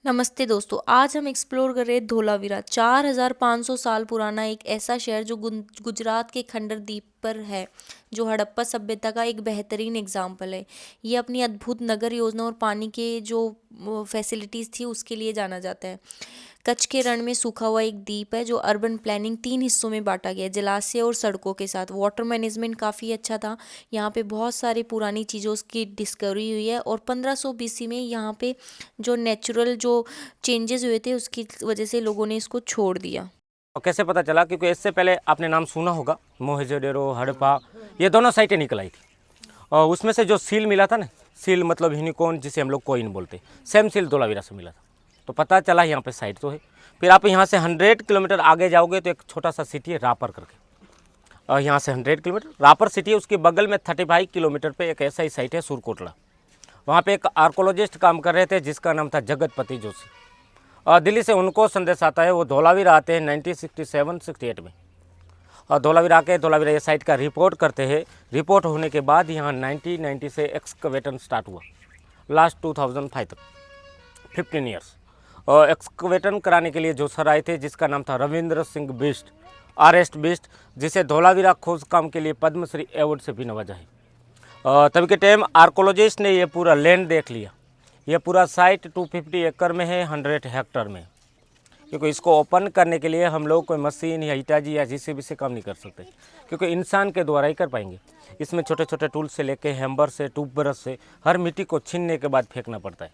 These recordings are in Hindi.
नमस्ते दोस्तों, आज हम एक्सप्लोर कर रहे हैं धोलावीरा। 4500 साल पुराना एक ऐसा शहर जो गुजरात के खंडर द्वीप पर है, जो हड़प्पा सभ्यता का एक बेहतरीन एग्जाम्पल है। ये अपनी अद्भुत नगर योजना और पानी के जो फैसिलिटीज़ थी उसके लिए जाना जाता है। कच्छ के रण में सूखा हुआ एक द्वीप है, जो अर्बन प्लानिंग 3 हिस्सों में बांटा गया है, जलाशय और सड़कों के साथ। वाटर मैनेजमेंट काफ़ी अच्छा था। यहाँ पे बहुत सारी पुरानी चीज़ों की डिस्कवरी हुई है, और 1500 बीसी में यहाँ पे जो नेचुरल जो चेंजेस हुए थे उसकी वजह से लोगों ने इसको छोड़ दिया। और कैसे पता चला? क्योंकि इससे पहले आपने नाम सुना होगा, मोहनजोदड़ो, हड़प्पा, ये दोनों साइटें निकल आई थी। और उसमें से जो सील मिला था ना, सील मतलब यूनिकॉर्न, जिसे हम लोग कोइन बोलते, सेम सील धोलावीरा से मिला था। तो पता चला यहाँ पे साइट तो है। फिर आप यहाँ से 100 किलोमीटर आगे जाओगे तो एक छोटा सा सिटी है रापर करके, और यहाँ से 100 किलोमीटर रापर सिटी है। उसके बगल में 35 किलोमीटर पे एक ऐसा ही साइट है सुरकोटला। वहाँ पे एक आर्कोलॉजिस्ट काम कर रहे थे जिसका नाम था जगतपति जोशी। और दिल्ली से उनको संदेश आता है, वो धोलावीरा आते हैं 1967-68 में। और धोलावीरा आके धोलावीरा ये साइट का रिपोर्ट करते हैं। रिपोर्ट होने के बाद यहाँ 1990 से एक्सकवेशन स्टार्ट हुआ, लास्ट 2005 तक 15 ईयर्स। और एक्सकवेशन कराने के लिए जो सर आए थे, जिसका नाम था रविंद्र सिंह बिष्ट, आरेस्ट बिष्ट, जिसे धोलावीरा खोज काम के लिए पद्मश्री अवार्ड से भी नवाजा है। तभी के टाइम आर्कोलॉजिस्ट ने ये पूरा लैंड देख लिया। ये पूरा साइट 250 एकड़ में है, 100 हेक्टर में। क्योंकि इसको ओपन करने के लिए हम लोग कोई मशीन या हिटाजी या जेसीबी से काम नहीं कर सकते, क्योंकि इंसान के द्वारा ही कर पाएंगे। इसमें छोटे छोटे टूल से लेके हैम्बर से, ट्यूब ब्रश से हर मिट्टी को छीनने के बाद फेंकना पड़ता है।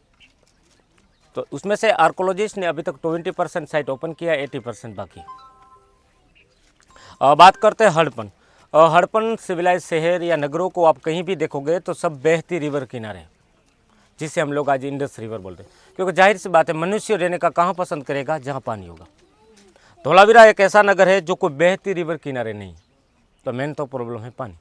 तो उसमें से आर्कोलॉजिस्ट ने अभी तक 20% साइट ओपन किया, 80% बाकी। बात करते हैं हड़प्पन। हड़प्पन सिविलाइज शहर या नगरों को आप कहीं भी देखोगे तो सब बहती रिवर किनारे हैं, जिसे हम लोग आज इंडस रिवर बोलते हैं। क्योंकि जाहिर सी बात है, मनुष्य रहने का कहाँ पसंद करेगा? जहाँ पानी होगा। धोलावीरा एक ऐसा नगर है जो कोई बहती रिवर किनारे नहीं, तो मेन तो प्रॉब्लम है पानी।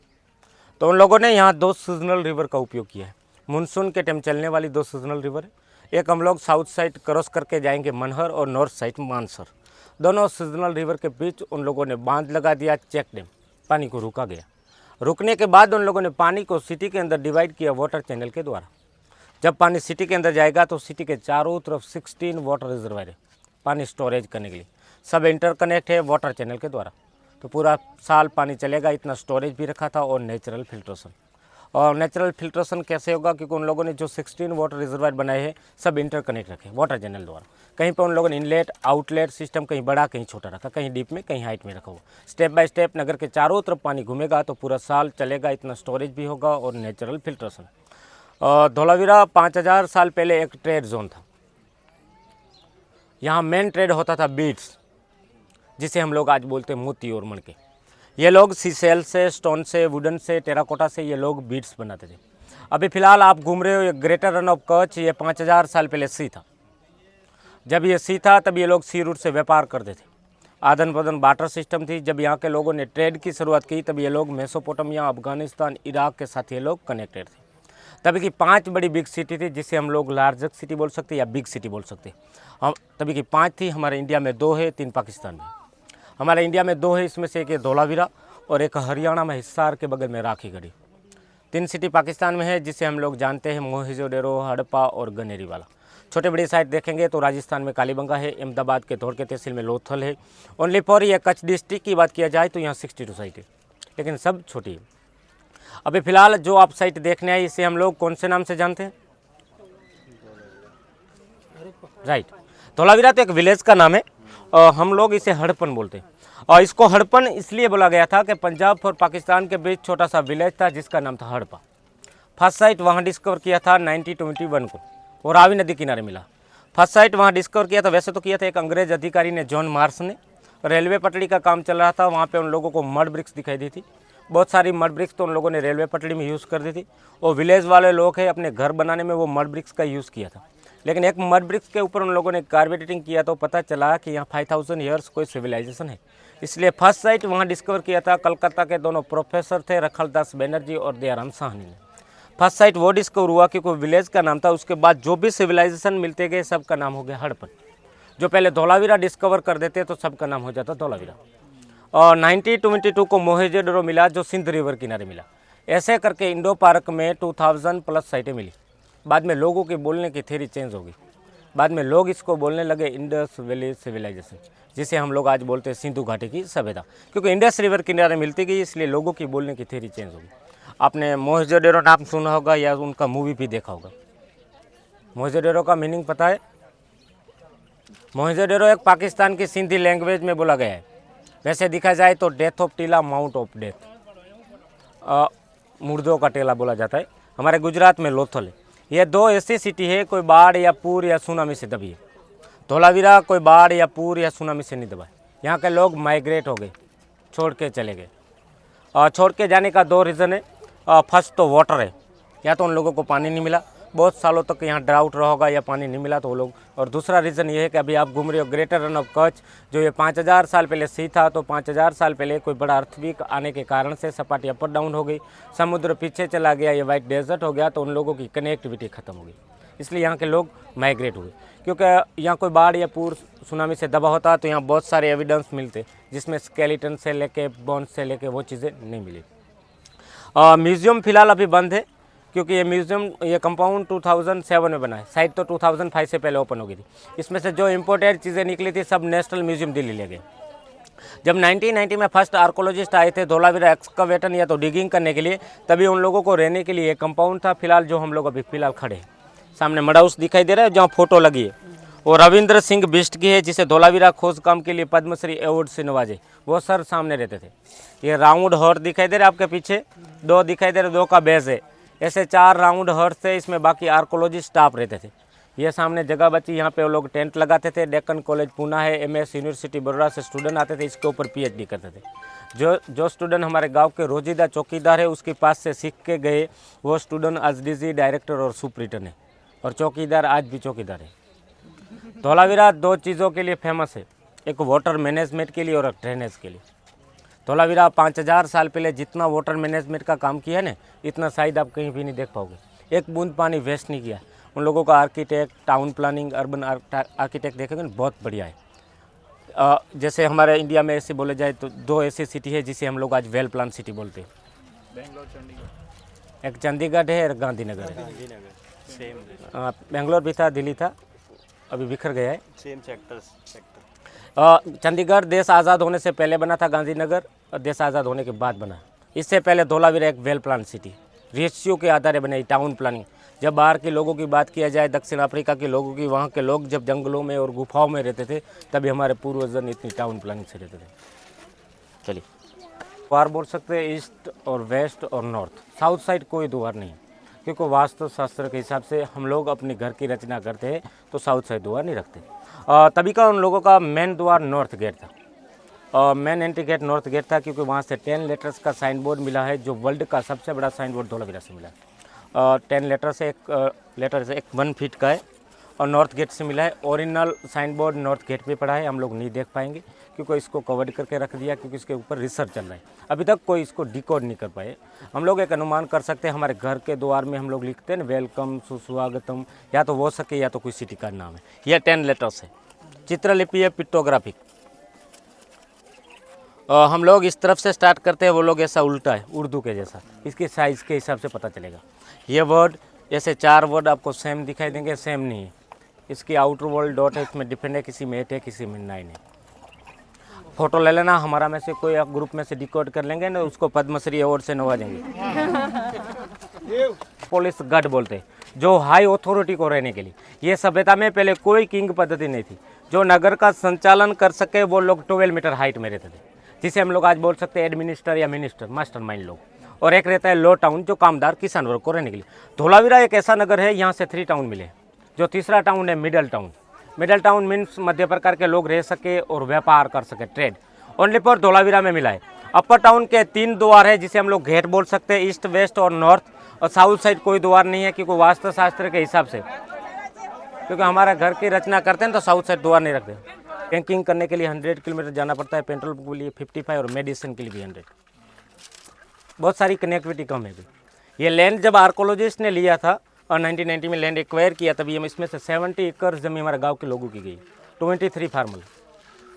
तो उन लोगों ने यहाँ 2 सीजनल रिवर का उपयोग किया है। मानसून के टाइम चलने वाली 2 सीजनल रिवर है। एक हम लोग साउथ साइड क्रॉस करके जाएंगे मनहर, और नॉर्थ साइड मानसर। दोनों सीजनल रिवर के बीच उन लोगों ने बांध लगा दिया, चेक डैम। पानी को रुका गया। रुकने के बाद उन लोगों ने पानी को सिटी के अंदर डिवाइड किया वाटर चैनल के द्वारा। जब पानी सिटी के अंदर जाएगा तो सिटी के चारों तरफ 16 वाटर रिजर्वायर है पानी स्टोरेज करने के लिए। सब इंटरकनेक्ट है वाटर चैनल के द्वारा। तो पूरा साल पानी चलेगा, इतना स्टोरेज भी रखा था। और नेचुरल फिल्ट्रेशन। और नेचुरल फिल्ट्रेशन कैसे होगा? क्योंकि उन लोगों ने जो 16 वाटर रिजर्वायर बनाए हैं सब इंटरकनेक्ट रखे वाटर चैनल द्वारा। कहीं पर उन लोगों ने इनलेट आउटलेट सिस्टम कहीं बड़ा कहीं छोटा रखा, कहीं डीप में कहीं हाइट में रखा हुआ। स्टेप बाय स्टेप नगर के चारों तरफ पानी घूमेगा तो पूरा साल चलेगा, इतना स्टोरेज भी होगा और नेचुरल फिल्ट्रेशन। धोलावीरा 5000 साल पहले एक ट्रेड जोन था। यहाँ मेन ट्रेड होता था बीड्स, जिसे हम लोग आज बोलते हैं मोती और मणके। ये लोग सीसेल से, स्टोन से, वुडन से, टेराकोटा से ये लोग बीड्स बनाते थे। अभी फ़िलहाल आप घूम रहे हो ये ग्रेटर रन ऑफ कच्छ, ये 5000 साल पहले सी था। जब ये सी था तब ये लोग सी रूट से व्यापार करते थे। आदान प्रदान बाटर सिस्टम थी। जब यहाँ के लोगों ने ट्रेड की शुरुआत की तब ये लोग मेसोपोटामिया, अफगानिस्तान, इराक के साथ ये लोग कनेक्टेड थे। तभी की 5 बड़ी बिग सिटी थी, जिसे हम लोग लार्जेस्ट सिटी बोल सकते या बिग सिटी बोल सकते। हम तभी की 5 थी। हमारे इंडिया में 2 है, 3 पाकिस्तान में। हमारे इंडिया में 2 है, इसमें से एक है धोलावीरा और एक हरियाणा में हिसार के बगल में राखीगढ़ी। 3 सिटी पाकिस्तान में है, जिसे हम लोग जानते हैं मोहनजोदड़ो, हड़प्पा और गनेरीवाला। छोटे बड़े साइट देखेंगे तो राजस्थान में कालीबंगा है, अहमदाबाद के धोड़के तहसील में लोथल है। ओनली फॉर ये कच्छ डिस्ट्रिक्ट की बात किया जाए तो यहाँ 62 साइट है, लेकिन सब छोटी है। अभी फ़िलहाल जो आप साइट देखने आए, इसे हम लोग कौन से नाम से जानते हैं? राइट, धोलावीरा तो एक विलेज का नाम है। हम लोग इसे हड़प्पन बोलते हैं। और इसको हड़प्पन इसलिए बोला गया था कि पंजाब और पाकिस्तान के बीच छोटा सा विलेज था जिसका नाम था हड़प्पा। फर्स्ट साइट वहाँ डिस्कवर किया था 1921 को, और रावी नदी किनारे मिला। फर्स्ट साइट वहाँ डिस्कवर किया था, वैसे तो किया था एक अंग्रेज अधिकारी ने, जॉन मार्स ने। रेलवे पटड़ी का काम चल रहा था, वहाँ पे उन लोगों को मड ब्रिक्स दिखाई दी थी। बहुत सारी मड ब्रिक्स तो उन लोगों ने रेलवे पटड़ी में यूज़ कर दी थी। और विलेज वाले लोग हैं, अपने घर बनाने में वो मड ब्रिक्स का यूज़ किया था। लेकिन एक मड ब्रिक्स के ऊपर उन लोगों ने कार्बेटिंग किया तो पता चला कि यहाँ 5000 ईयर्स कोई सिविलाइजेशन है। इसलिए फर्स्ट साइट वहाँ डिस्कवर किया था। कलकत्ता के दोनों प्रोफेसर थे, रखलदास बनर्जी और दयाराम साहनी ने। फर्स्ट साइट वो डिस्कवर हुआ क्योंकि विलेज का नाम था। उसके बाद जो भी सिविलाइजेशन मिलते गए सबका नाम हो गया हड़प्पन। जो पहले धोलावीरा डिस्कवर कर देते तो सबका नाम हो जाता धोलावीरा। और 1922 को मोहनजोदड़ो मिला, जो सिंध रिवर किनारे मिला। ऐसे करके इंडो पार्क में 2000 प्लस साइटें मिली। बाद में लोगों के बोलने की थ्योरी चेंज होगी। बाद में लोग इसको बोलने लगे इंडस वैली सिविलाइजेशन, जिसे हम लोग आज बोलते हैं सिंधु घाटी की सभ्यता, क्योंकि इंडस रिवर किनारे मिलती गई इसलिए लोगों की बोलने की थ्योरी चेंज होगी। आपने मोहनजोदड़ो नाम सुना होगा या उनका मूवी भी देखा होगा। मोहनजोदड़ो का मीनिंग पता है? मोहनजोदड़ो एक पाकिस्तान की सिंधी लैंग्वेज में बोला गया है। वैसे देखा जाए तो डेथ ऑफ टीला, माउंट ऑफ डेथ, मुर्दों का टेला बोला जाता है। हमारे गुजरात में लोथल है। ये दो ऐसी सिटी है, कोई बाढ़ या पूर या सुनामी से दबी है। धोलावीरा कोई बाढ़ या पूर या सुनामी से नहीं दबा है। यहाँ के लोग माइग्रेट हो गए, छोड़ के चले गए। छोड़ के जाने का दो रीज़न है। फर्स्ट तो वाटर है, या तो उन लोगों को पानी नहीं मिला, बहुत सालों तक यहाँ ड्राउट रहा होगा या पानी नहीं मिला तो वो लोग। और दूसरा रीज़न ये है कि अभी आप घूम रहे हो ग्रेटर रन ऑफ कच्छ, जो ये 5000 साल पहले सी था, तो 5000 साल पहले कोई बड़ा अर्थक्वेक आने के कारण से सपाटी अप डाउन हो गई, समुद्र पीछे चला गया, ये वाइट डेजर्ट हो गया, तो उन लोगों की कनेक्टिविटी खत्म हो गई, इसलिए यहाँ के लोग माइग्रेट हुए। क्योंकि यहाँ कोई बाढ़ या पूर सुनामी से दबा होता तो यहाँ बहुत सारे एविडेंस मिलते, जिसमें स्केलेटन से लेके बोन्स से लेके वो चीज़ें नहीं मिली। म्यूज़ियम फ़िलहाल अभी बंद है, क्योंकि ये म्यूज़ियम, ये कंपाउंड 2007 में बना है। साइट तो 2005 से पहले ओपन हो गई थी। इसमें से जो इम्पोर्टेंट चीज़ें निकली थी सब नेशनल म्यूज़ियम दिल्ली ले गए। जब 1990 में फर्स्ट आर्कोलॉजिस्ट आए थे धोलावीरा एक्सकवेशन या तो डिगिंग करने के लिए, तभी उन लोगों को रहने के लिए एक कंपाउंड था। फिलहाल जो हम लोग अभी फ़िलहाल खड़े हैं, सामने मड हाउस दिखाई दे रहा है जहाँ फोटो लगी है, और रविंद्र सिंह बिष्ट की है, जिसे धोलावीरा खोज काम के लिए पद्मश्री अवार्ड से नवाजे। वो सर सामने रहते थे। ये राउंड हॉर्स दिखाई दे रहे आपके पीछे, दो दिखाई दे रहे, दो का बेस है। ऐसे 4 राउंड हॉर्स थे, इसमें बाकी आर्कोलॉजिस्ट स्टाफ रहते थे। ये सामने जगह बची, यहाँ पे वो लोग टेंट लगाते थे। डेक्कन कॉलेज पूना है, एमएस यूनिवर्सिटी बड़ौदा से स्टूडेंट आते थे, इसके ऊपर पीएचडी करते थे। जो स्टूडेंट हमारे गांव के रोजीदा चौकीदार है, उसके पास से सीख के गए, वो स्टूडेंट आज डीजी, डायरेक्टर और सुपरिटेंडेंट है, और चौकीदार आज भी चौकीदार है। धोलावीरा 2 चीज़ों के लिए फेमस है, एक वाटर मैनेजमेंट के लिए और एक ड्रेनेज के लिए। धोलावीरा 5000 साल पहले जितना वाटर मैनेजमेंट का काम किया है ना, इतना शायद आप कहीं भी नहीं देख पाओगे। एक बूंद पानी वेस्ट नहीं किया। उन लोगों का architect, town planning, urban architect देखेंगे बहुत बढ़िया है। जैसे हमारे इंडिया में ऐसे बोले जाए तो 2 ऐसी सिटी है जिसे हम लोग आज वेल प्लान सिटी बोलते हैं। बेंगलोर, चंडीगढ़। एक चंडीगढ़ है, एक गांधीनगर है। सेम बेंगलोर भी था, दिल्ली था, अभी बिखर गया है। Same sector. चंडीगढ़ देश आज़ाद होने से पहले बना था, गांधीनगर और देश आज़ाद होने के बाद बना। इससे पहले धोलावीरा एक वेल प्लान सिटी, रेशियो के आधार बनी टाउन प्लानिंग। जब बाहर के लोगों की बात किया जाए, दक्षिण अफ्रीका के लोगों की, वहाँ के लोग जब जंगलों में और गुफाओं में रहते थे, तभी हमारे पूर्वजन इतनी टाउन प्लानिंग से रहते थे। चलिए, द्वार बोल सकते हैं ईस्ट और वेस्ट और नॉर्थ। साउथ साइड कोई द्वार नहीं, क्योंकि वास्तुशास्त्र के हिसाब से हम लोग अपने घर की रचना करते हैं तो साउथ साइड द्वार नहीं रखते। तभी का उन लोगों का मेन द्वार नॉर्थ गेट था। Main entry gate north gate था, क्योंकि वहाँ से 10 लेटर्स का साइन बोर्ड मिला है, जो वर्ल्ड का सबसे बड़ा साइन बोर्ड धोलावीरा से मिला है। 10 लेटर से एक 1 फीट का है, और नॉर्थ गेट से मिला है। Original sign board north gate पे पड़ा है, हम लोग नहीं देख पाएंगे क्योंकि इसको कवर करके रख दिया, क्योंकि इसके ऊपर रिसर्च चल रहा है। अभी तक कोई इसको डिकोड नहीं कर पाए। हम लोग एक अनुमान कर सकते हैं, हमारे घर के द्वार में हम लोग लिखते हैं ना, वेलकम, सुस्वागतम, या तो वो सके या तो कोई सिटी का नाम है। यह 10 लेटर्स है। चित्रलिपि है, पिक्टोग्राफिक। हम लोग इस तरफ से स्टार्ट करते हैं, वो लोग ऐसा उल्टा है, उर्दू के जैसा। इसकी साइज़ के हिसाब से पता चलेगा। ये वर्ड, ऐसे 4 वर्ड आपको सेम दिखाई देंगे, सेम नहीं है। इसकी आउटर वर्ल्ड डॉट है, इसमें डिफरेंट है, किसी में 8 है, किसी में 9 है। फोटो ले लेना, हमारा में से कोई आप ग्रुप में से डिकोड कर लेंगे ना, उसको पद्मश्री अवार्ड से नवाजेंगे। पुलिस गढ़ बोलते हैं, जो हाई अथॉरिटी को रहने के लिए। ये सभ्यता में पहले कोई किंग पद्धति नहीं थी। जो नगर का संचालन कर सके वो लोग 12 मीटर हाइट में रहते थे, जिसे हम लोग आज बोल सकते हैं एडमिनिस्टर या मिनिस्टर, मास्टर माइंड लोग। और एक रहता है लो टाउन, जो कामदार किसान वर्ग को रहने के लिए। धोलावीरा एक ऐसा नगर है, यहाँ से 3 टाउन मिले। जो तीसरा टाउन है middle town. Middle town means मध्य प्रकार के लोग रह सके और व्यापार कर सके, ट्रेड। ओनली पर धोलावीरा में मिला है। अपर टाउन के 3 द्वार है, जिसे हम लोग गेट बोल सकते हैं, ईस्ट, वेस्ट और नॉर्थ। और साउथ साइड कोई द्वार नहीं है, क्योंकि वास्तुशास्त्र के हिसाब से, क्योंकि हमारा घर की रचना करते हैं तो साउथ साइड द्वार नहीं रखते। बैंकिंग करने के लिए 100 किलोमीटर जाना पड़ता है, पेट्रोल के लिए 55 और मेडिसिन के लिए भी 100। बहुत सारी कनेक्टिविटी कम है। ये लैंड जब आर्कोलॉजिस्ट ने लिया था और 1990 में लैंड एक्वायर किया, तभी हम इसमें से 70 एकड़ जमीन हमारे गांव के लोगों की गई, 23 फार्मल।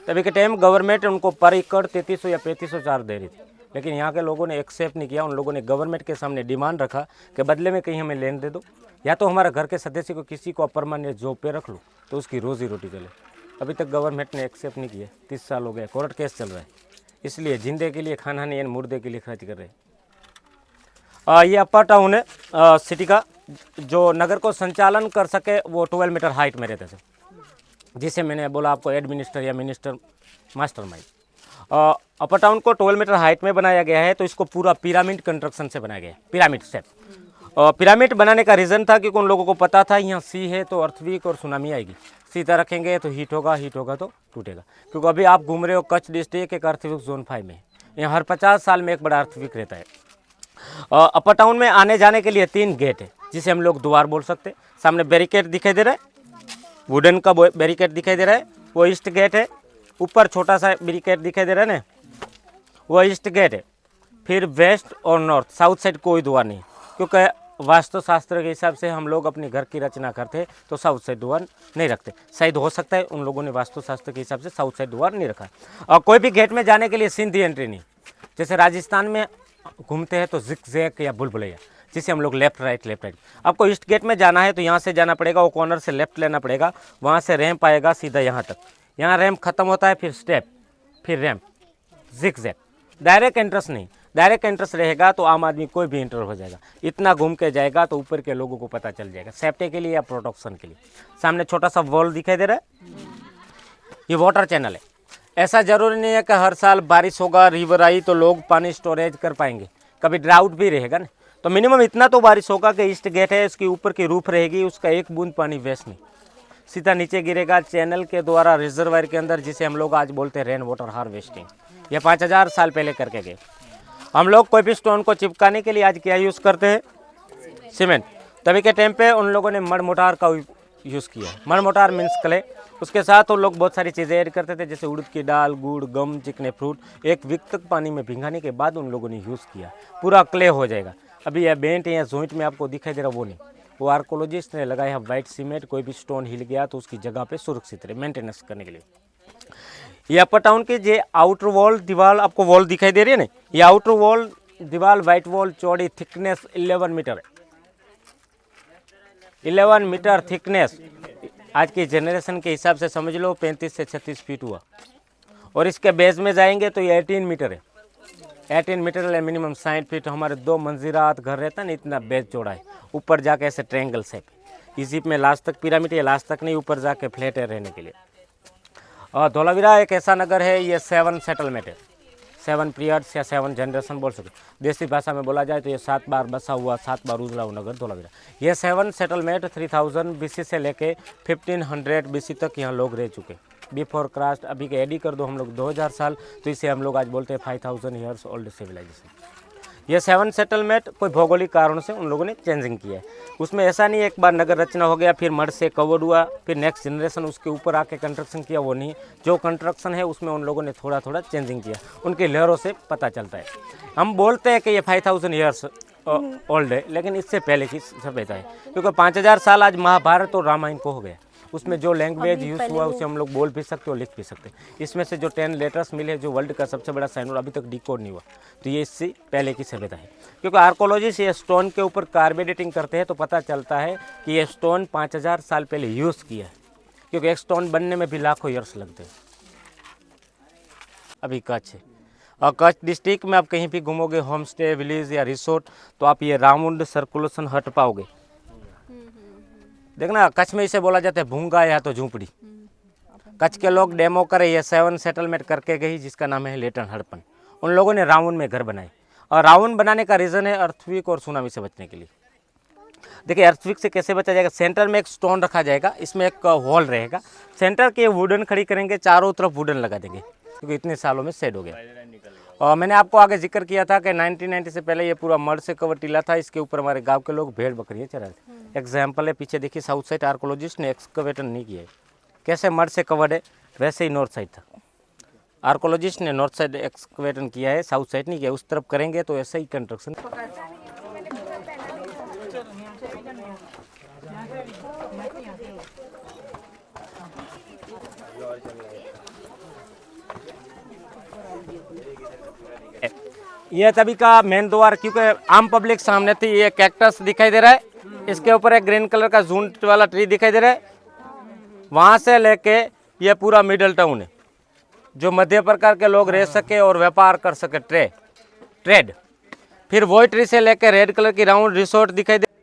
तभी के टाइम गवर्नमेंट उनको पर एकड़ 3300 या 3500 चार्ज दे रही थी। लेकिन यहाँ के लोगों ने एक्सेप्ट नहीं किया। उन लोगों ने गवर्नमेंट के सामने डिमांड रखा कि बदले में कहीं हमें लैंड दे दो, या तो हमारा घर के सदस्य को किसी को परमानेंट जॉब पे रख लो तो उसकी रोजी रोटी चले। अभी तक गवर्नमेंट ने एक्सेप्ट नहीं किया। 30 साल हो गए, कोर्ट केस चल रहा है। इसलिए जिंदे के लिए खाना नहीं है, मुर्दे के लिए खर्च कर रहे हैं। ये अपर टाउन है सिटी का। जो नगर को संचालन कर सके वो 12 मीटर हाइट में रहते थे, जिसे मैंने बोला आपको एडमिनिस्टर या मिनिस्टर मास्टरमाइंड। अपर टाउन को 12 मीटर हाइट में बनाया गया है, तो इसको पूरा पिरामिड कंस्ट्रक्शन से बनाया गया है, पिरामिड सेट। पिरामिड बनाने का रीज़न था क्योंकि उन लोगों को पता था यहाँ सी है तो अर्थक्वेक और सुनामी आएगी, सीधा रखेंगे तो हीट होगा तो टूटेगा। क्योंकि अभी आप घूम रहे हो कच्छ डिस्ट्रिक्ट एक अर्थक्वेक जोन 5 में, यहाँ हर 50 साल में एक बड़ा अर्थक्वेक रहता है। अपर टाउन में आने जाने के लिए 3 गेट है, जिसे हम लोग द्वार बोल सकते हैं। सामने बैरिकेड दिखाई दे रहा है, वुडन का बैरिकेड दिखाई दे रहा है, वो ईस्ट गेट है। ऊपर छोटा सा बैरिकेड दिखाई दे रहा है ना, वो ईस्ट गेट है। फिर वेस्ट और नॉर्थ, साउथ साइड कोई द्वार नहीं, क्योंकि वास्तुशास्त्र के हिसाब से हम लोग अपने घर की रचना करते तो साउथ साइड द्वार नहीं रखते। शायद हो सकता है उन लोगों ने वास्तुशास्त्र के हिसाब से साउथ साइड द्वार नहीं रखा। और कोई भी गेट में जाने के लिए सीधी एंट्री नहीं। जैसे राजस्थान में घूमते हैं तो जिग-जैग या बुलबुलैया, जिसे हम लोग लेफ्ट राइट। आपको ईस्ट गेट में जाना है तो यहाँ से जाना पड़ेगा, वो कॉर्नर से लेफ्ट लेना पड़ेगा, वहाँ से रैंप आएगा सीधा यहाँ तक। यहाँ रैंप खत्म होता है, फिर स्टेप, फिर रैंप, जिग-जैग। डायरेक्ट एंट्रेंस नहीं, डायरेक्ट एंट्रेंस रहेगा तो आम आदमी कोई भी एंटर हो जाएगा। इतना घूम के जाएगा तो ऊपर के लोगों को पता चल जाएगा, सेफ्टी के लिए या प्रोटेक्शन के लिए। सामने छोटा सा वॉल दिखाई दे रहा है, ये वाटर चैनल है। ऐसा जरूरी नहीं है कि हर साल बारिश होगा, रिवर आई तो लोग पानी स्टोरेज कर पाएंगे, कभी ड्राउट भी रहेगा ना, तो मिनिमम इतना तो बारिश होगा कि ईस्ट गेट है, इसके ऊपर की रूफ रहेगी, उसका एक बूंद पानी वेस्ट नहीं, सीधा नीचे गिरेगा चैनल के द्वारा रिजर्वायर के अंदर, जिसे हम लोग आज बोलते हैं रेन वाटर हार्वेस्टिंग। यह 5000 साल पहले करके गए। हम लोग कोई भी स्टोन को चिपकाने के लिए आज क्या यूज़ करते हैं? सीमेंट। तभी के टाइम पे उन लोगों ने मड मोटार का यूज़ किया। Mud motor means clay. उसके साथ उन लोग बहुत सारी चीज़ें ऐड करते थे, जैसे उड़द की दाल, गुड़, गम, चिकने फ्रूट। 1 वीक तक पानी में भिंगाने के बाद उन लोगों ने यूज़ किया, पूरा क्ले हो जाएगा। अभी यह बेंट या जॉइंट में आपको दिखाई दे रहा वो नहीं, वो आर्कोलॉजिस्ट ने लगाया है वाइट सीमेंट। कोई भी स्टोन हिल गया तो उसकी जगह पे सुरक्षित रहे, मेंटेनेंस करने के लिए। ये अपर टाउन की जो आउटर वॉल दीवार आपको वॉल दिखाई दे रही है ना, ये आउटर वॉल दीवार वाइट वॉल चौड़ी थिकनेस 11 मीटर है। 11 मीटर थिकनेस आज की जनरेशन के हिसाब से समझ लो 35 से 36 फीट हुआ। और इसके बेस में जाएंगे तो ये 18 मीटर है। 18 मीटर है, मिनिमम 60 फीट। हमारे 2 मंजिलात घर रहता है ना, इतना बेस जोड़ा है। ऊपर जाके ऐसे ट्रायंगल शेप, इजिप्ट में लास्ट तक पिरामिड है, लास्ट तक नहीं, ऊपर जाके फ्लैट है रहने के लिए। और धोलावीरा एक ऐसा नगर है, ये 7 सेटलमेंट है, 7 पीरियड्स या 7 जनरेशन बोल सकते। देसी भाषा में बोला जाए तो ये 7 बार बसा हुआ, 7 बार उजला हुआ नगर धोलावीरा। ये 7 सेटलमेंट 3000 BC से लेके 1500 BC तक यहाँ लोग रह चुके। बिफोर क्रास्ट अभी के एडी कर दो हम लोग 2000 साल, तो इसे हम लोग आज बोलते हैं 5000 ईयर्स ओल्ड सिविलाइजेशन। ये 7 सेटलमेंट कोई भौगोलिक कारणों से उन लोगों ने चेंजिंग किया है। उसमें ऐसा नहीं एक बार नगर रचना हो गया फिर मड से कवर्ड हुआ, फिर नेक्स्ट जनरेशन उसके ऊपर आके कंस्ट्रक्शन किया, वो नहीं। जो कंस्ट्रक्शन है उसमें उन लोगों ने थोड़ा थोड़ा चेंजिंग किया, उनकी लहरों से पता चलता है। हम बोलते हैं कि ये 5000 ईयर्स ओल्ड है, लेकिन इससे पहले की सभ्यता है, क्योंकि 5000 साल आज महाभारत और रामायण को हो गया। उसमें जो लैंग्वेज यूज़ हुआ उसे हम लोग बोल भी सकते और लिख भी सकते। इसमें से जो 10 लेटर्स मिले, जो वर्ल्ड का सबसे बड़ा साइन अभी तक डिकोड नहीं हुआ, तो ये इससे पहले की सभ्यता है। क्योंकि आर्कोलॉजिस्ट ये स्टोन के ऊपर कार्बन डेटिंग करते हैं तो पता चलता है कि ये स्टोन 5000 साल पहले यूज़ किया है, क्योंकि एक स्टोन बनने में भी लाखों ईयर्स लगते हैं। अभी कच्छ है, और कच्छ डिस्ट्रिक्ट में आप कहीं भी घूमोगे, होम स्टे, विलेज या रिसोर्ट, तो आप ये राउंड सर्कुलेशन हट पाओगे। देखना, कच्छ में इसे बोला जाता है भूंगा या तो झूंपड़ी। कच्छ के लोग डेमो करे, ये 7 सेटलमेंट करके गई, जिसका नाम है लेटन हड़प्पन। उन लोगों ने राउंड में घर बनाए, और राउंड बनाने का रीज़न है अर्थक्वेक और सुनामी से बचने के लिए। देखिए अर्थक्वेक से कैसे बचा जाएगा, सेंटर में एक स्टोन रखा जाएगा, इसमें एक होल रहेगा, सेंटर के वुडन खड़ी करेंगे, चारों तरफ वुडन लगा देंगे, क्योंकि इतने सालों में सेट हो गया। और मैंने आपको आगे जिक्र किया था कि 1990 से पहले ये पूरा मड से कवर टीला था, इसके ऊपर हमारे गांव के लोग भेड़ बकरियाँ चरा थे। एग्जाम्पल है, पीछे देखिए साउथ साइड आर्कोलॉजिस्ट ने एक्सकवेटर नहीं किया है, कैसे मड से कवर्ड है वैसे ही नॉर्थ साइड था। आर्कोलॉजिस्ट ने नॉर्थ साइड एक्सकवेटर किया है, साउथ साइड नहीं किया। उस तरफ करेंगे तो ऐसा ही कंस्ट्रक्शन। ये तभी का मेन द्वार, क्योंकि आम पब्लिक सामने थी। ये कैक्टस दिखाई दे रहा है, इसके ऊपर एक ग्रीन कलर का जून वाला ट्री दिखाई दे रहा है। वहाँ से लेके ये पूरा मिडल टाउन है, जो मध्य प्रकार के लोग रह सके और व्यापार कर सके, ट्रेड। फिर वही ट्री से लेके रेड कलर की राउंड रिसोर्ट दिखाई दे।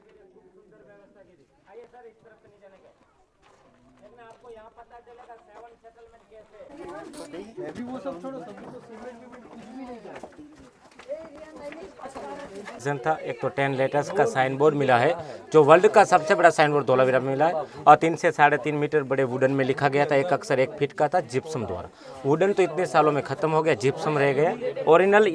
था एक तो 10 लेटर्स का साइन बोर्ड मिला है, जो वर्ल्ड का सबसे बड़ा साइन बोर्ड धोलावीरा में मिला है, और 3 से 3.5 मीटर बड़े वुडन में लिखा गया था। एक अक्षर 1 फीट का था, जिप्सम द्वारा। वुडन तो इतने सालों में खत्म हो गया, जिप्सम रह गया। ओरिजिनल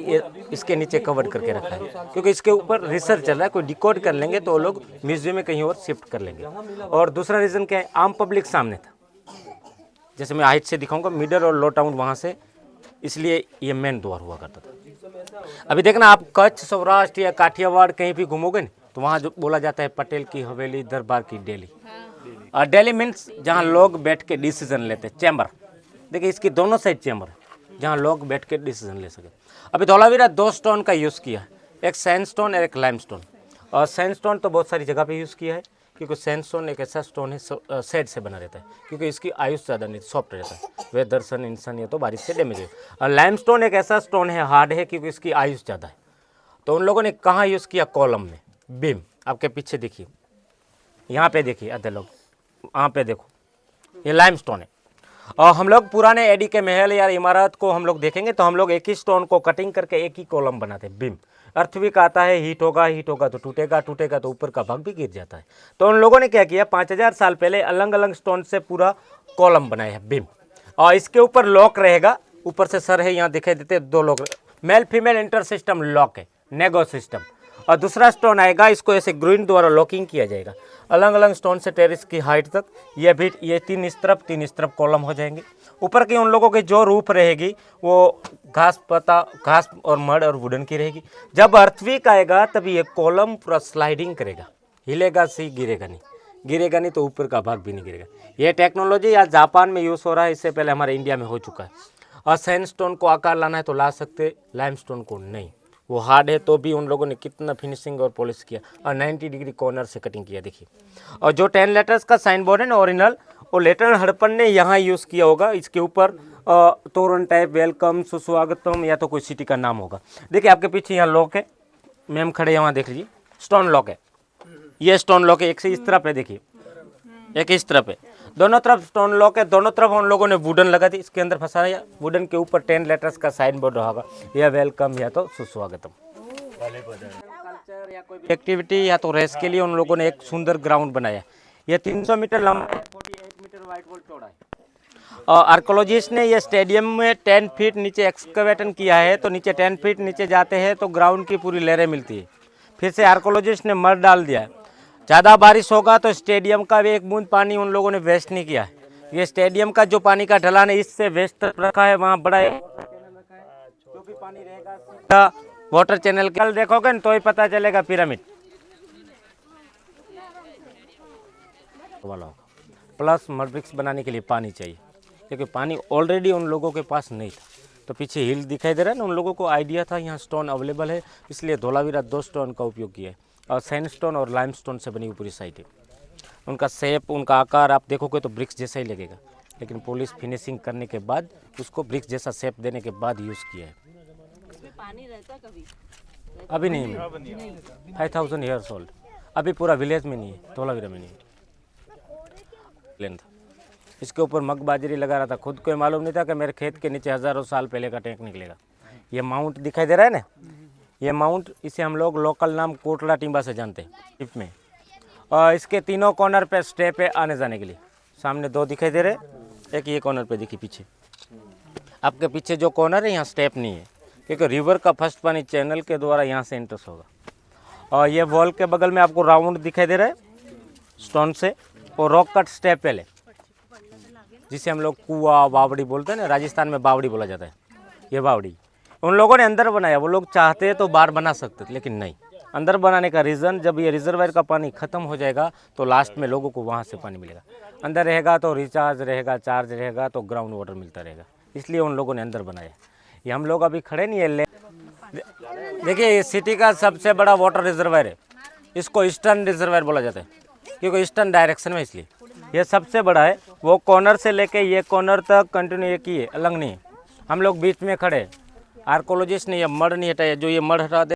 इसके नीचे कवर करके रखा है, क्योंकि इसके ऊपर रिसर्च चल रहा है। कोई डिकोड कर लेंगे तो वो लोग म्यूजियम में कहीं और शिफ्ट कर लेंगे। और दूसरा रीज़न क्या है, आम पब्लिक सामने था। जैसे मैं हाइट से दिखाऊंगा, मिडल और लो टाउन वहाँ से, इसलिए ये मेन द्वार हुआ करता था। अभी देखना, आप कच्छ, सौराष्ट्र या काठियावाड़ कहीं भी घूमोगे ना, तो वहाँ जो बोला जाता है पटेल की हवेली, दरबार की डेली। और डेली मीन्स जहाँ लोग बैठ के डिसीजन लेते हैं, चैम्बर। देखिए इसकी दोनों साइड चैम्बर है, जहाँ लोग बैठ के डिसीजन ले सके। अभी धौलावीरा 2 स्टोन का यूज़ किया है, एक सैंडस्टोन और एक लाइमस्टोन। और सैंडस्टोन तो बहुत सारी जगह पे यूज़ किया है, क्योंकि सैंडस्टोन एक ऐसा स्टोन है शेड से बना रहता है, क्योंकि इसकी आयुष ज़्यादा नहीं, सॉफ्ट रहता है। वेदर, सन, इंसान, ये तो बारिश से डैमेज है। और लाइमस्टोन एक ऐसा स्टोन है, हार्ड है, क्योंकि इसकी आयुष ज़्यादा है। तो उन लोगों ने कहाँ यूज़ किया, कॉलम में, बीम। आपके पीछे देखिए, यहाँ पे देखिए, आधे लोग वहाँ पे देखो, ये लाइमस्टोन है। और हम लोग पुराने एडी के महल या इमारत को हम लोग देखेंगे तो हम लोग एक ही स्टोन को कटिंग करके एक ही कॉलम बनाते हैं, बीम। अर्थक्वेक आता है, हीट होगा तो टूटेगा तो ऊपर का भाग भी गिर जाता है। तो उन लोगों ने क्या किया, 5000 साल पहले अलग अलग स्टोन से पूरा कॉलम बनाया है, बीम। और इसके ऊपर लॉक रहेगा, ऊपर से सर है, यहाँ दिखाई देते 2 लोग, male female inter system lock है, नेगो सिस्टम। और दूसरा स्टोन आएगा, इसको ऐसे ग्रीन द्वारा लॉकिंग किया जाएगा, अलग अलग स्टोन से टेरिस की हाइट तक। ये भी, ये 3 इस तरफ कॉलम हो जाएंगे। ऊपर की उन लोगों की जो रूफ रहेगी वो घास और मड और वुडन की रहेगी। जब अर्थक्वेक आएगा तभी ये कॉलम पूरा स्लाइडिंग करेगा, हिलेगा से गिरेगा नहीं तो ऊपर का भाग भी नहीं गिरेगा। ये टेक्नोलॉजी आज जापान में यूज़ हो रहा है, इससे पहले हमारे इंडिया में हो चुका है। और सैंडस्टोन को आकार लाना है तो ला सकते, लाइमस्टोन को नहीं, वो हार्ड है। तो भी उन लोगों ने कितना फिनिशिंग और पॉलिश किया, और 90 डिग्री कॉर्नर से कटिंग किया, देखिए। और जो 10 लेटर्स का साइन बोर्ड है ना ओरिजिनल, वो लेटर हड़प्पन ने यहाँ यूज़ किया होगा। इसके ऊपर तोरण टाइप, वेलकम, सुस्वागतम, या तो कोई सिटी का नाम होगा। देखिए आपके पीछे यहाँ लॉक है, मैम खड़े हैं वहाँ, देख लीजिए, स्टोन लॉक है। ये स्टोन लॉक है, एक से इस तरफ है, देखिए, एक इस तरफ है, दोनों तरफ स्टोन लॉक है। दोनों तरफ उन लोगों ने वुडन लगा दी, इसके अंदर फंसा है। वुडन के ऊपर 10 लेटर्स का साइन बोर्ड होगा, या वेलकम या तो सुस्वागतम। कल्चर या कोई एक्टिविटी या तो रेस के लिए उन लोगों ने एक सुंदर ग्राउंड बनाया। ये 300 मीटर लंबा, 48 मीटर वाइड वॉल चौड़ा है। और आर्कोलॉजिस्ट ने ये स्टेडियम में 10 फीट नीचे एक्सकवेशन किया है, तो नीचे 10 फीट नीचे जाते हैं तो ग्राउंड की पूरी लहरें मिलती है। फिर से आर्कोलॉजिस्ट ने मड डाल दिया है। ज़्यादा बारिश होगा तो स्टेडियम का भी एक बूंद पानी उन लोगों ने वेस्ट नहीं किया है। ये स्टेडियम का जो पानी का ढलान है, इससे वेस्ट तक रखा है, वहाँ बड़ा जो भी पानी रहेगा सीधा वाटर चैनल। कल देखोगे ना तो ही पता चलेगा पिरामिड वाला होगा। प्लस मड ब्रिक्स बनाने के लिए पानी चाहिए, क्योंकि पानी ऑलरेडी उन लोगों के पास नहीं था। तो पीछे हिल दिखाई दे रहा है ना, उन लोगों को आइडिया था यहाँ स्टोन अवेलेबल है, इसलिए धौलावीरा 2 स्टोन का उपयोग किया है। और सैंडस्टोन और लाइमस्टोन से बनी हुई पूरी साइट है। उनका शेप, उनका आकार आप देखोगे तो ब्रिक्स जैसा ही लगेगा, लेकिन पॉलिश फिनिशिंग करने के बाद उसको ब्रिक्स जैसा शेप देने के बाद यूज़ किया है। पानी रहता कभी? अभी नहीं, 5000 ईयर्स ओल्ड। अभी पूरा विलेज में नहीं है, धौलावीरा में नहीं है। लेंथ इसके ऊपर मग बाजरी लगा रहा था, खुद को मालूम नहीं था कि मेरे खेत के नीचे हज़ारों साल पहले का टैंक निकलेगा। ये माउंट दिखाई दे रहा है ना, ये माउंट, इसे हम लोग लोकल नाम कोटला टिम्बा से जानते हैं टिप में। और इसके तीनों कॉर्नर पे स्टेप है आने जाने के लिए। सामने 2 दिखाई दे रहे, एक ये कॉर्नर पे देखिए पीछे, आपके पीछे जो कॉर्नर है यहाँ स्टेप नहीं है, क्योंकि रिवर का फर्स्ट पानी चैनल के द्वारा यहाँ से एंटर होगा। और ये वॉल के बगल में आपको राउंड दिखाई दे रहा है स्टोन से, और रॉक कट स्टेप पहले, जिसे हम लोग कुआ बावड़ी बोलते हैं ना, राजस्थान में बावड़ी बोला जाता है। ये बावड़ी उन लोगों ने अंदर बनाया। वो लोग चाहते तो बाहर बना सकते, लेकिन नहीं। अंदर बनाने का रीज़न, जब ये रिजर्वायर का पानी ख़त्म हो जाएगा तो लास्ट में लोगों को वहाँ से पानी मिलेगा। अंदर रहेगा तो रिचार्ज रहेगा, चार्ज रहेगा तो ग्राउंड वाटर मिलता रहेगा, इसलिए उन लोगों ने अंदर बनाया। ये हम लोग अभी खड़े नहीं है, देखिए ये सिटी का सबसे बड़ा वाटर रिजर्वायर है, इसको ईस्टर्न रिजर्वायर बोला जाता है क्योंकि ईस्टर्न डायरेक्शन में, इसलिए ये सबसे बड़ा है। वो कॉर्नर से लेके ये कॉर्नर तक कंटिन्यू एक ही है, अलग नहीं है। हम लोग बीच में खड़े हैं, आर्कोलॉजिस्ट ने ये मड नहीं हटाया, जो ये मड हटा दे